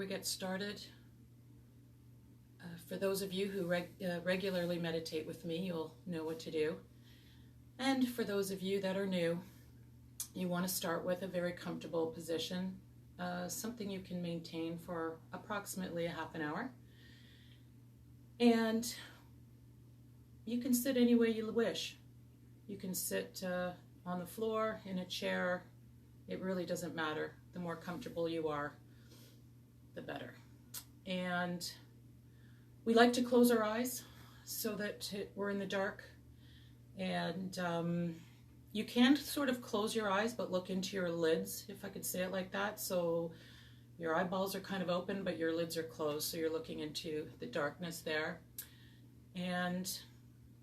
we get started, for those of you who regularly meditate with me, you'll know what to do. And for those of you that are new, you want to start with a very comfortable position, something you can maintain for approximately a half an hour. And you can sit any way you wish. You can sit on the floor, in a chair. It really doesn't matter. The more comfortable you are, the better. And we like to close our eyes so that we're in the dark. And you can sort of close your eyes but look into your lids, if I could say it like that. So your eyeballs are kind of open but your lids are closed, so you're looking into the darkness there. And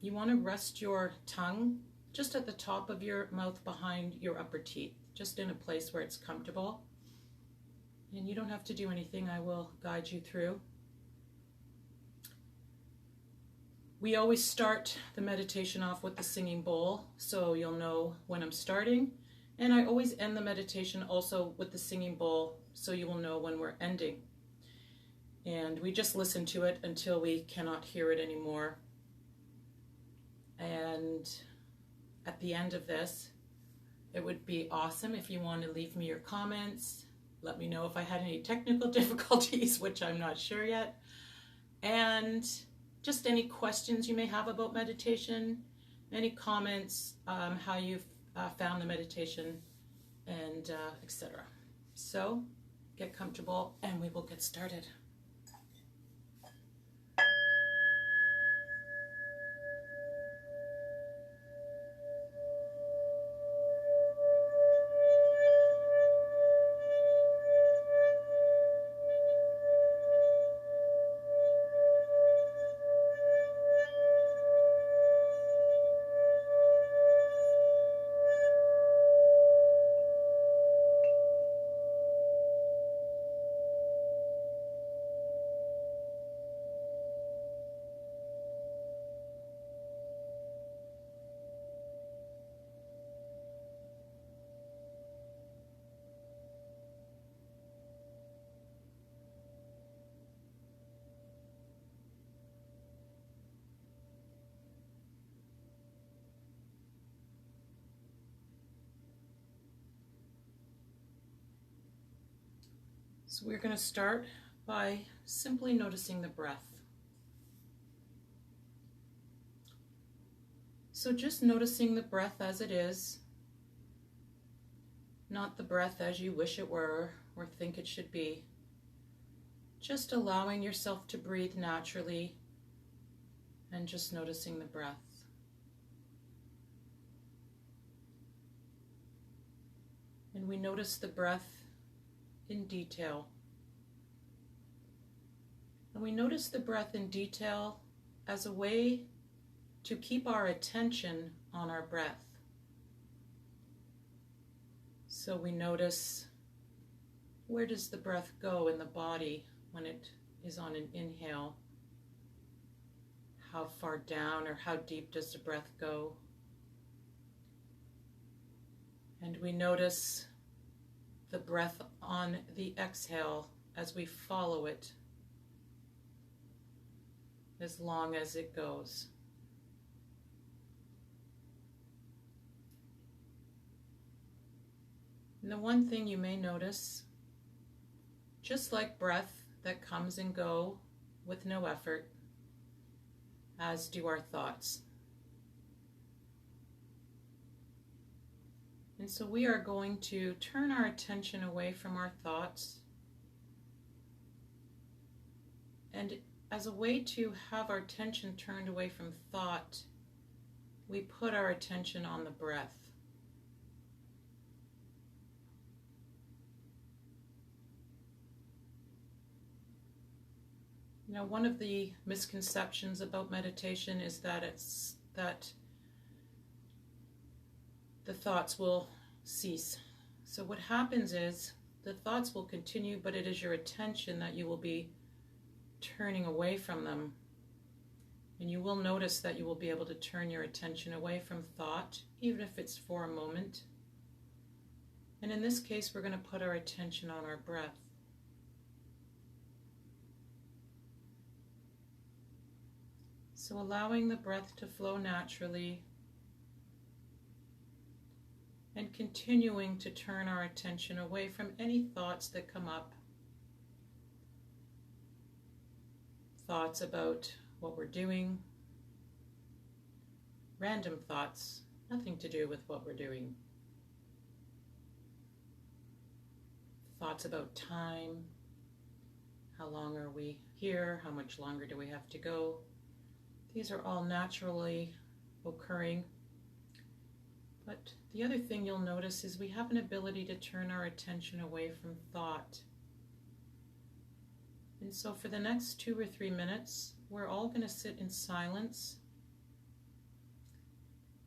you want to rest your tongue just at the top of your mouth behind your upper teeth, just in a place where it's comfortable. And you don't have to do anything. I will guide you through. We always start the meditation off with the singing bowl, so you'll know when I'm starting. And I always end the meditation also with the singing bowl, so you will know when we're ending. And we just listen to it until we cannot hear it anymore. And at the end of this, it would be awesome if you want to leave me your comments. Let me know if I had any technical difficulties, which I'm not sure yet. And just any questions you may have about meditation, any comments, how you've found the meditation, and etc. So get comfortable and we will get started. So we're going to start by simply noticing the breath. So just noticing the breath as it is, not the breath as you wish it were or think it should be. Just allowing yourself to breathe naturally and just noticing the breath. And we notice the breath in detail. And we notice the breath in detail as a way to keep our attention on our breath. So we notice, where does the breath go in the body when it is on an inhale? How far down or how deep does the breath go? And we notice the breath on the exhale as we follow it as long as it goes. And the one thing you may notice, just like breath that comes and go with no effort, as do our thoughts. And so we are going to turn our attention away from our thoughts. And as a way to have our attention turned away from thought, we put our attention on the breath. You know, one of the misconceptions about meditation is that the thoughts will cease. So what happens is the thoughts will continue, but it is your attention that you will be turning away from them. And you will notice that you will be able to turn your attention away from thought, even if it's for a moment. And in this case, we're going to put our attention on our breath. So allowing the breath to flow naturally and continuing to turn our attention away from any thoughts that come up. Thoughts about what we're doing, random thoughts, nothing to do with what we're doing. Thoughts about time, how long are we here, how much longer do we have to go. These are all naturally occurring. But the other thing you'll notice is we have an ability to turn our attention away from thought. And so for the next 2 or 3 minutes, we're all going to sit in silence,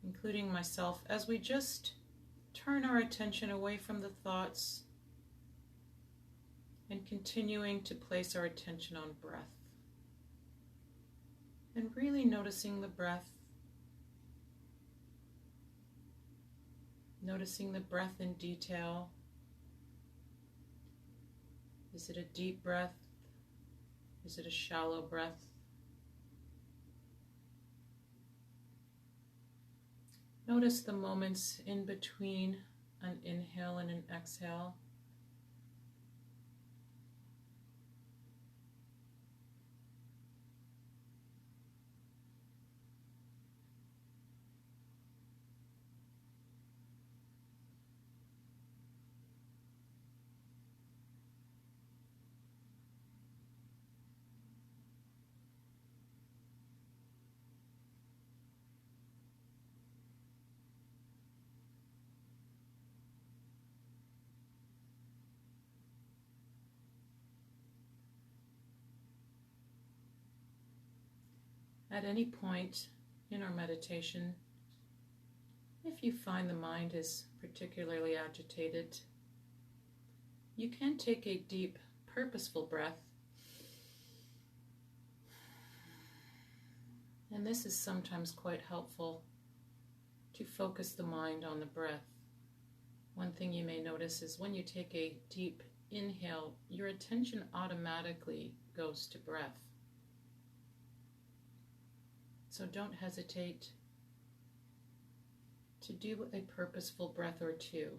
including myself, as we just turn our attention away from the thoughts and continuing to place our attention on breath. And really noticing the breath, noticing the breath in detail. Is it a deep breath? Is it a shallow breath? Notice the moments in between an inhale and an exhale. At any point in our meditation, if you find the mind is particularly agitated, you can take a deep, purposeful breath. And this is sometimes quite helpful to focus the mind on the breath. One thing you may notice is when you take a deep inhale, your attention automatically goes to breath. So don't hesitate to do a purposeful breath or two.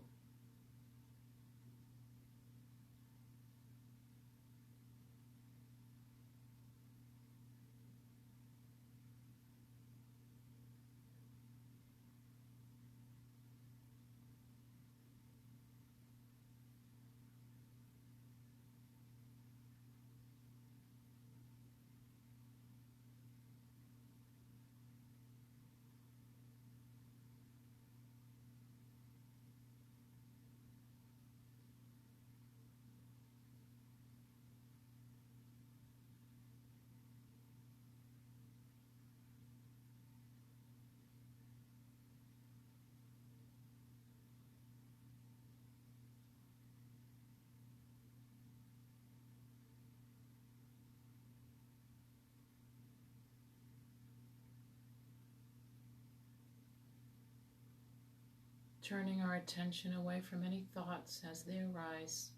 Turning our attention away from any thoughts as they arise.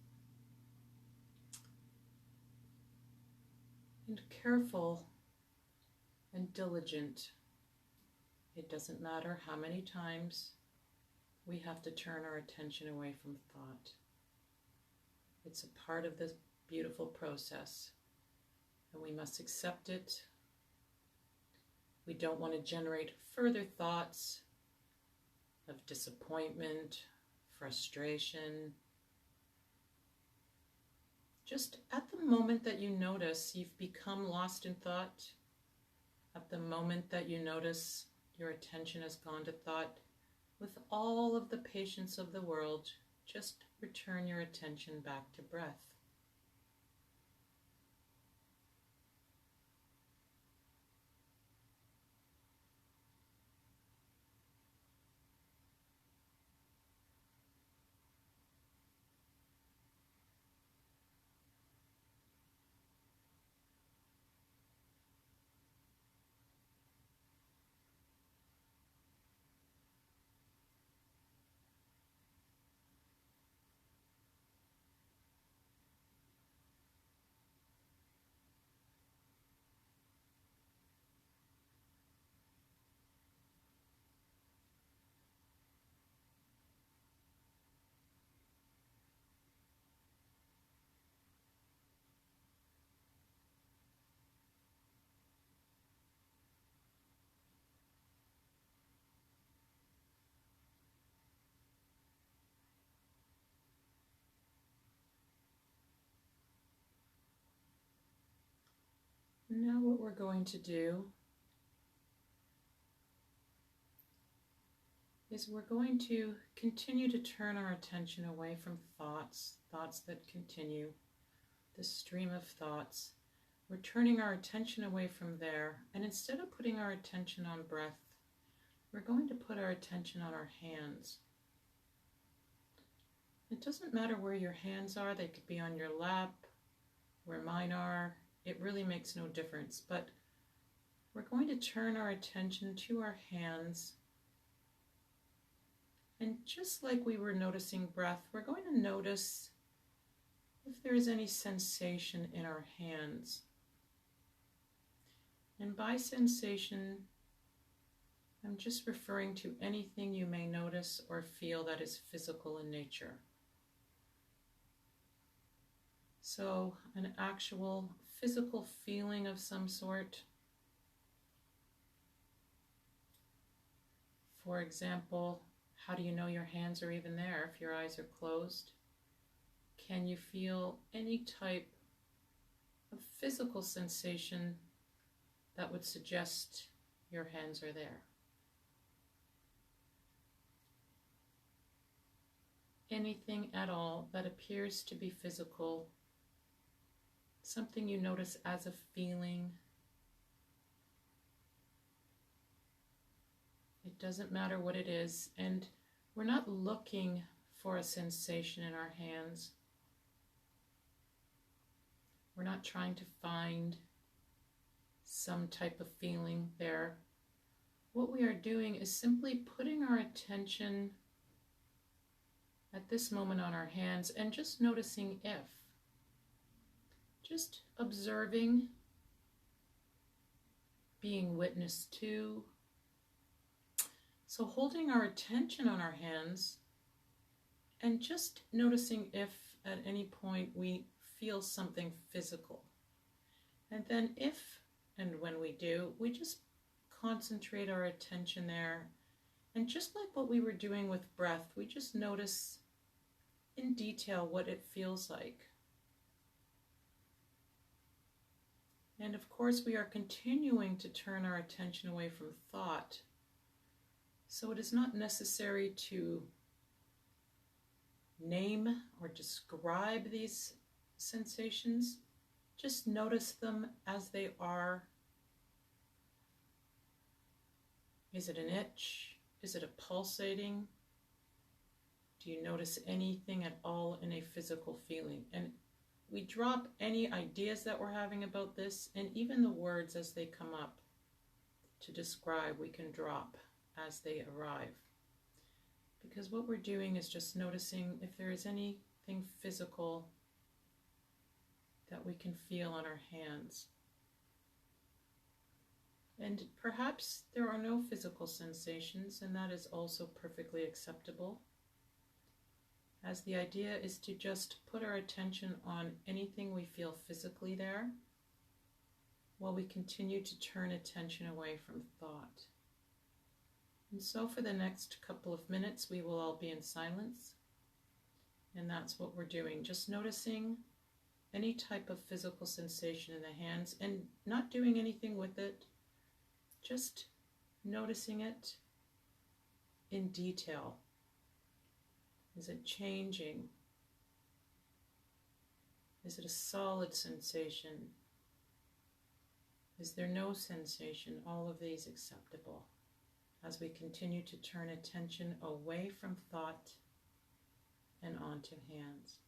And careful and diligent. It doesn't matter how many times we have to turn our attention away from thought. It's a part of this beautiful process, and we must accept it. We don't want to generate further thoughts of disappointment, frustration. Just at the moment that you notice you've become lost in thought, at the moment that you notice your attention has gone to thought, with all of the patience of the world, just return your attention back to breath. Now what we're going to do is we're going to continue to turn our attention away from thoughts that continue, the stream of thoughts. We're turning our attention away from there, and instead of putting our attention on breath, we're going to put our attention on our hands. It doesn't matter where your hands are. They could be on your lap, where mine are. It really makes no difference, but we're going to turn our attention to our hands. And just like we were noticing breath, we're going to notice if there is any sensation in our hands. And by sensation, I'm just referring to anything you may notice or feel that is physical in nature. So an actual physical feeling of some sort. For example, how do you know your hands are even there if your eyes are closed? Can you feel any type of physical sensation that would suggest your hands are there? Anything at all that appears to be physical, something you notice as a feeling. It doesn't matter what it is, and we're not looking for a sensation in our hands. We're not trying to find some type of feeling there. What we are doing is simply putting our attention at this moment on our hands and just noticing if. Just observing, being witness to. So holding our attention on our hands and just noticing if at any point we feel something physical. And then if and when we do, we just concentrate our attention there. And just like what we were doing with breath, we just notice in detail what it feels like. And of course, we are continuing to turn our attention away from thought. So it is not necessary to name or describe these sensations. Just notice them as they are. Is it an itch? Is it a pulsating? Do you notice anything at all in a physical feeling? And we drop any ideas that we're having about this, and even the words as they come up to describe, we can drop as they arrive. Because what we're doing is just noticing if there is anything physical that we can feel on our hands. And perhaps there are no physical sensations, and that is also perfectly acceptable, as the idea is to just put our attention on anything we feel physically there while we continue to turn attention away from thought. And so for the next couple of minutes, we will all be in silence, and that's what we're doing, just noticing any type of physical sensation in the hands and not doing anything with it, just noticing it in detail. Is it changing? Is it a solid sensation? Is there no sensation? All of these acceptable as we continue to turn attention away from thought and onto hands.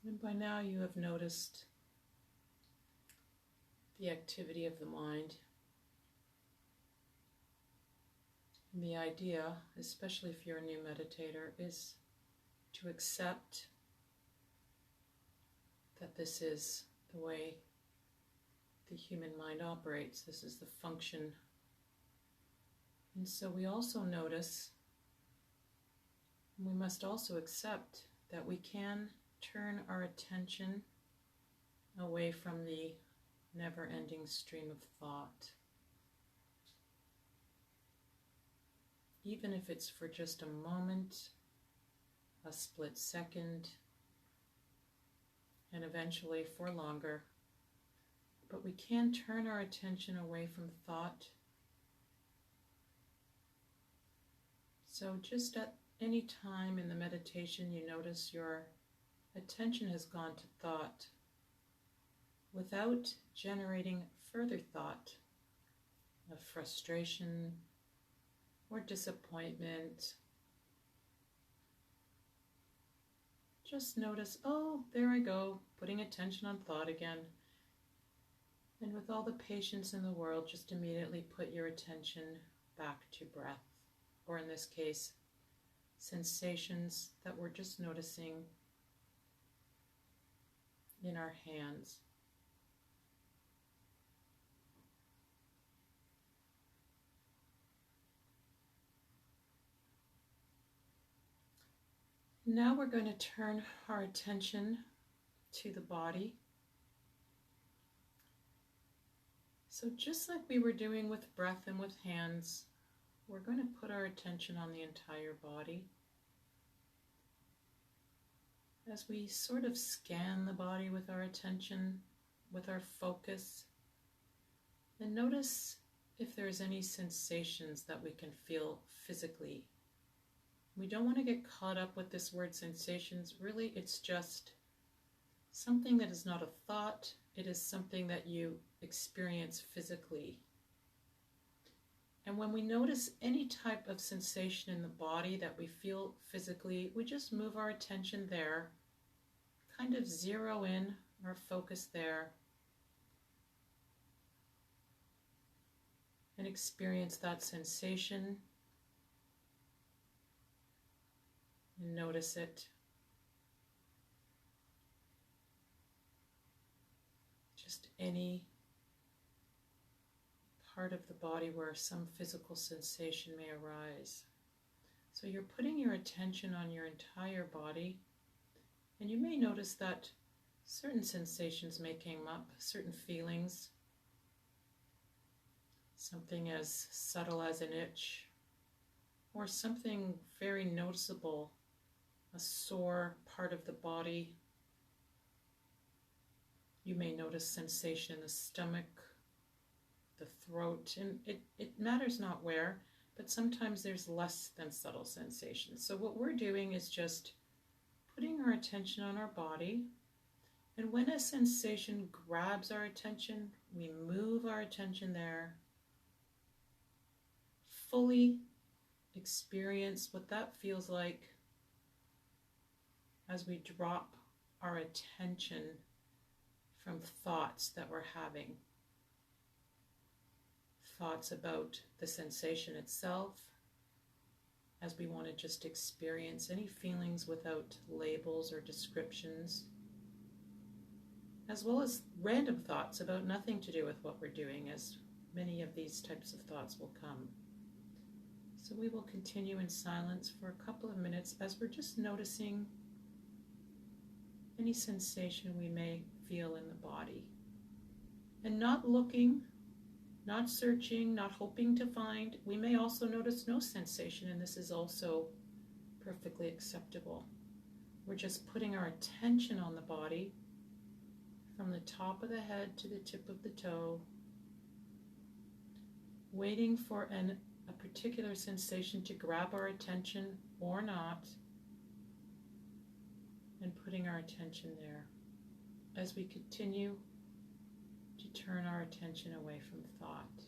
And by now you have noticed the activity of the mind. And the idea, especially if you're a new meditator, is to accept that this is the way the human mind operates. This is the function. And so we also notice, we must also accept that we can turn our attention away from the never-ending stream of thought. Even if it's for just a moment, a split second, and eventually for longer. But we can turn our attention away from thought. So just at any time in the meditation you notice your attention has gone to thought, without generating further thought of frustration or disappointment, just notice, oh, there I go, putting attention on thought again. And with all the patience in the world, just immediately put your attention back to breath, or in this case, sensations that we're just noticing in our hands. Now we're going to turn our attention to the body. So just like we were doing with breath and with hands, we're going to put our attention on the entire body. As we sort of scan the body with our attention, with our focus, and notice if there's any sensations that we can feel physically. We don't want to get caught up with this word sensations. Really, it's just something that is not a thought. It is something that you experience physically. And when we notice any type of sensation in the body that we feel physically, we just move our attention there, kind of zero in our focus there, and experience that sensation. And notice it. Just any part of the body where some physical sensation may arise. So you're putting your attention on your entire body, and you may notice that certain sensations may come up, certain feelings, something as subtle as an itch, or something very noticeable, a sore part of the body. You may notice sensation in the stomach, the throat, and it matters not where, but sometimes there's less than subtle sensations. So what we're doing is just putting our attention on our body, and when a sensation grabs our attention, we move our attention there, fully experience what that feels like as we drop our attention from thoughts that we're having. Thoughts about the sensation itself, as we want to just experience any feelings without labels or descriptions, as well as random thoughts about nothing to do with what we're doing, as many of these types of thoughts will come. So we will continue in silence for a couple of minutes as we're just noticing any sensation we may feel in the body. And not looking, not searching, not hoping to find. We may also notice no sensation, and this is also perfectly acceptable. We're just putting our attention on the body from the top of the head to the tip of the toe, waiting for a particular sensation to grab our attention or not, and putting our attention there as we continue to turn our attention away from thought.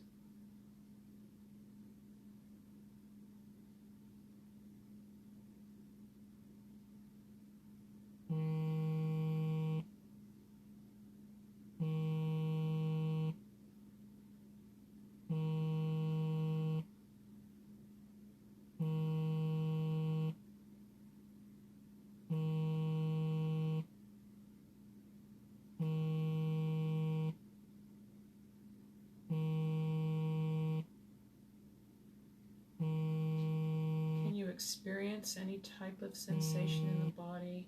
experience any type of sensation in the body,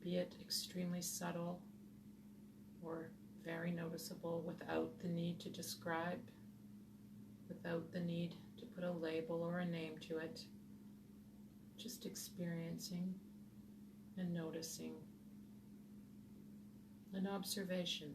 be it extremely subtle or very noticeable, without the need to describe, without the need to put a label or a name to it, just experiencing and noticing, an observation.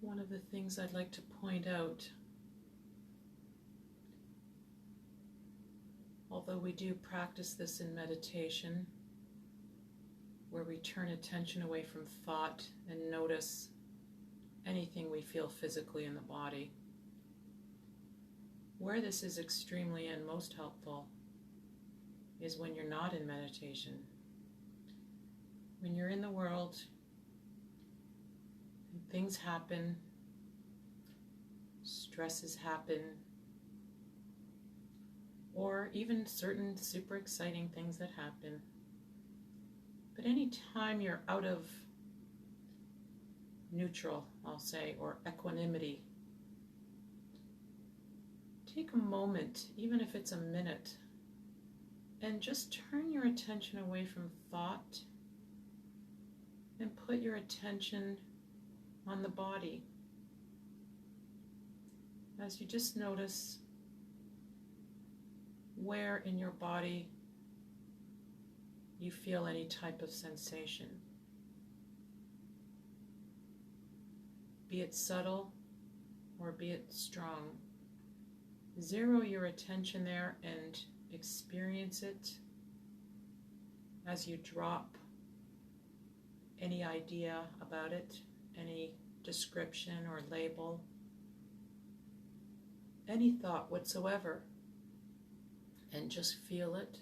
One of the things I'd like to point out, although we do practice this in meditation, where we turn attention away from thought and notice anything we feel physically in the body, where this is extremely and most helpful is when you're not in meditation. When you're in the world, things happen, stresses happen, or even certain super exciting things that happen. But any time you're out of neutral, I'll say, or equanimity, take a moment, even if it's a minute, and just turn your attention away from thought and put your attention on the body, as you just notice where in your body you feel any type of sensation, be it subtle or be it strong. Zero your attention there and experience it as you drop any idea about it, any description or label, any thought whatsoever, and just feel it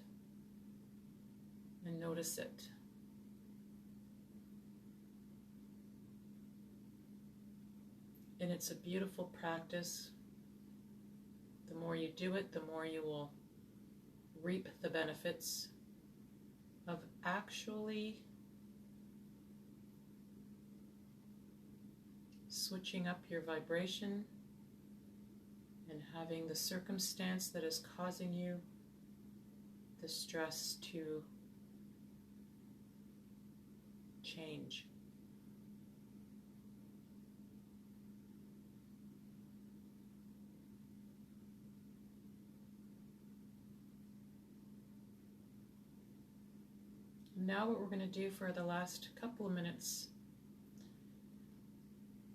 and notice it. And it's a beautiful practice. The more you do it, the more you will reap the benefits of actually switching up your vibration and having the circumstance that is causing you the stress to change. Now what we're going to do for the last couple of minutes,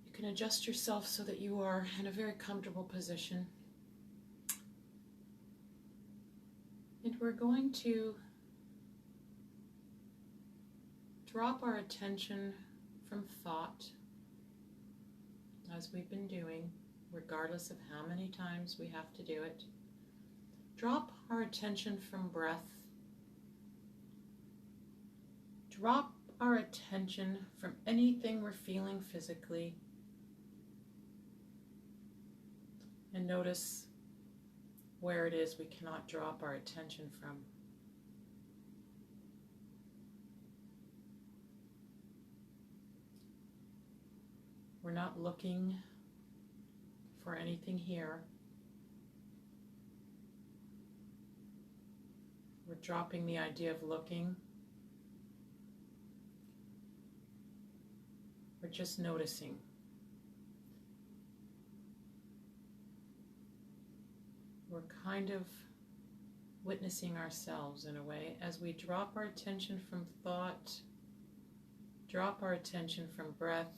you can adjust yourself so that you are in a very comfortable position. And we're going to drop our attention from thought, as we've been doing, regardless of how many times we have to do it. Drop our attention from breath. Drop our attention from anything we're feeling physically. And notice where it is we cannot drop our attention from. We're not looking for anything here. We're dropping the idea of looking. We're just noticing. We're kind of witnessing ourselves in a way as we drop our attention from thought, drop our attention from breath,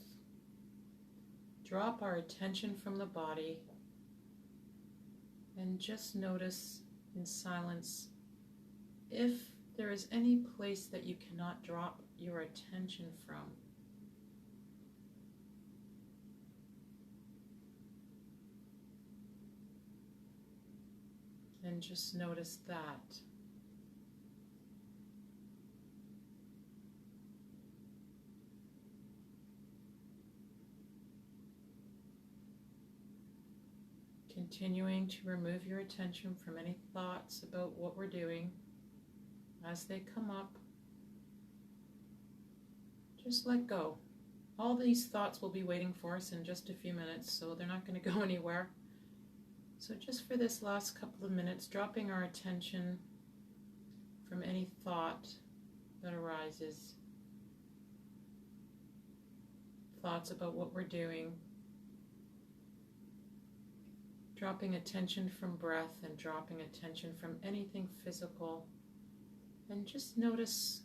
drop our attention from the body, and just notice in silence if there is any place that you cannot drop your attention from. And just notice that. Continuing to remove your attention from any thoughts about what we're doing as they come up. Just let go. All these thoughts will be waiting for us in just a few minutes, so they're not going to go anywhere. So just for this last couple of minutes, dropping our attention from any thought that arises, thoughts about what we're doing, dropping attention from breath and dropping attention from anything physical, and just notice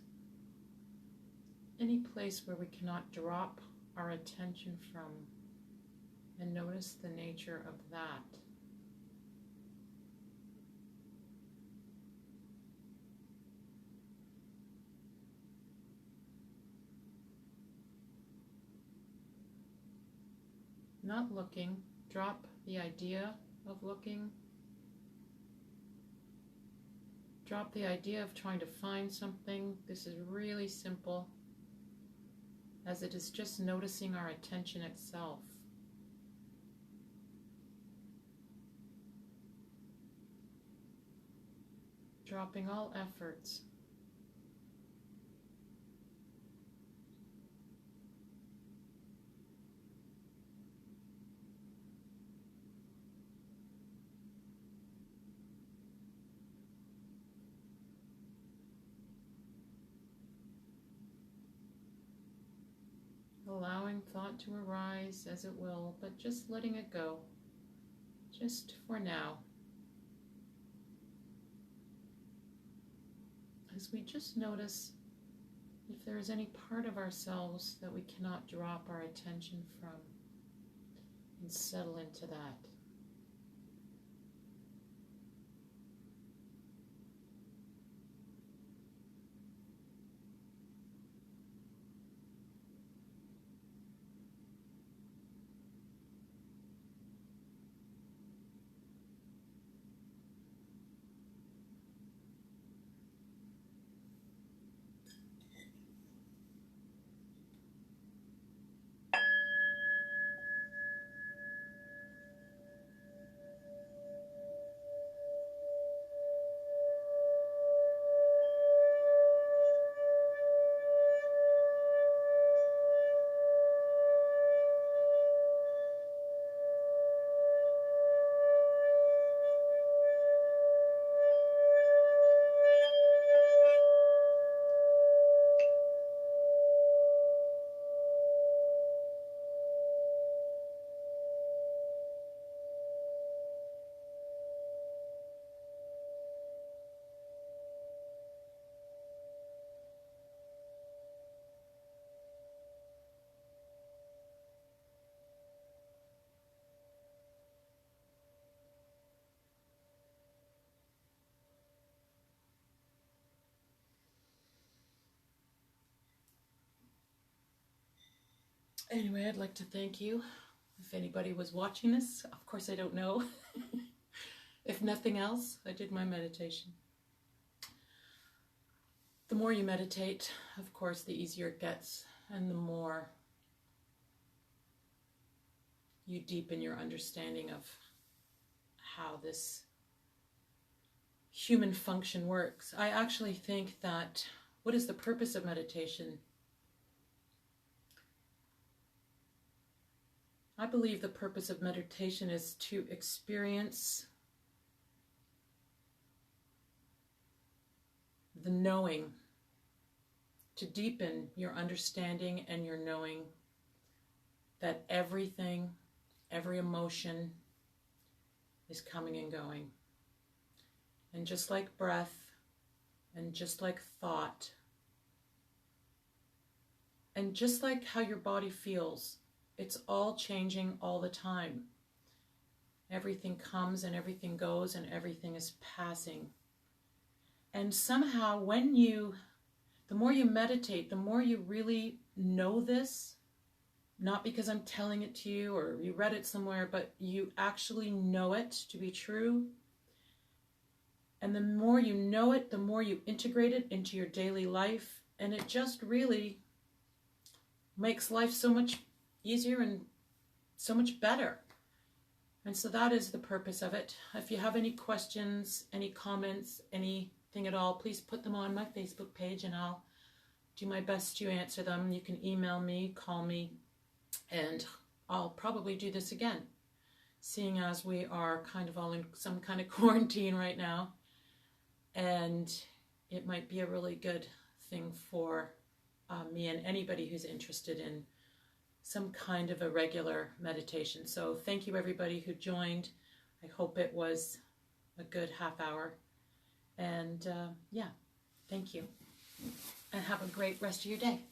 any place where we cannot drop our attention from, and notice the nature of that. Not looking, drop the idea of looking. Drop the idea of trying to find something. This is really simple, as it is just noticing our attention itself. Dropping all efforts. Allowing thought to arise as it will, but just letting it go, just for now. As we just notice if there is any part of ourselves that we cannot drop our attention from, and settle into that. Anyway, I'd like to thank you If anybody was watching this, of course I don't know. If nothing else, I did my meditation. The more you meditate, of course, the easier it gets, and the more you deepen your understanding of how this human function works. I actually think that what is the purpose of meditation? I believe the purpose of meditation is to experience the knowing, to deepen your understanding and your knowing that everything, every emotion is coming and going. And just like breath, and just like thought, and just like how your body feels, it's all changing all the time. Everything comes and everything goes and everything is passing. And somehow the more you meditate, the more you really know this, not because I'm telling it to you or you read it somewhere, but you actually know it to be true. And the more you know it, the more you integrate it into your daily life. And it just really makes life so much easier and so much better. And so that is the purpose of it. If you have any questions, any comments, anything at all, please put them on my Facebook page and I'll do my best to answer them. You can email me, call me, and I'll probably do this again, seeing as we are kind of all in some kind of quarantine right now. And it might be a really good thing for me and anybody who's interested in some kind of a regular meditation. So thank you everybody who joined. I hope it was a good half hour. And yeah, thank you. And have a great rest of your day.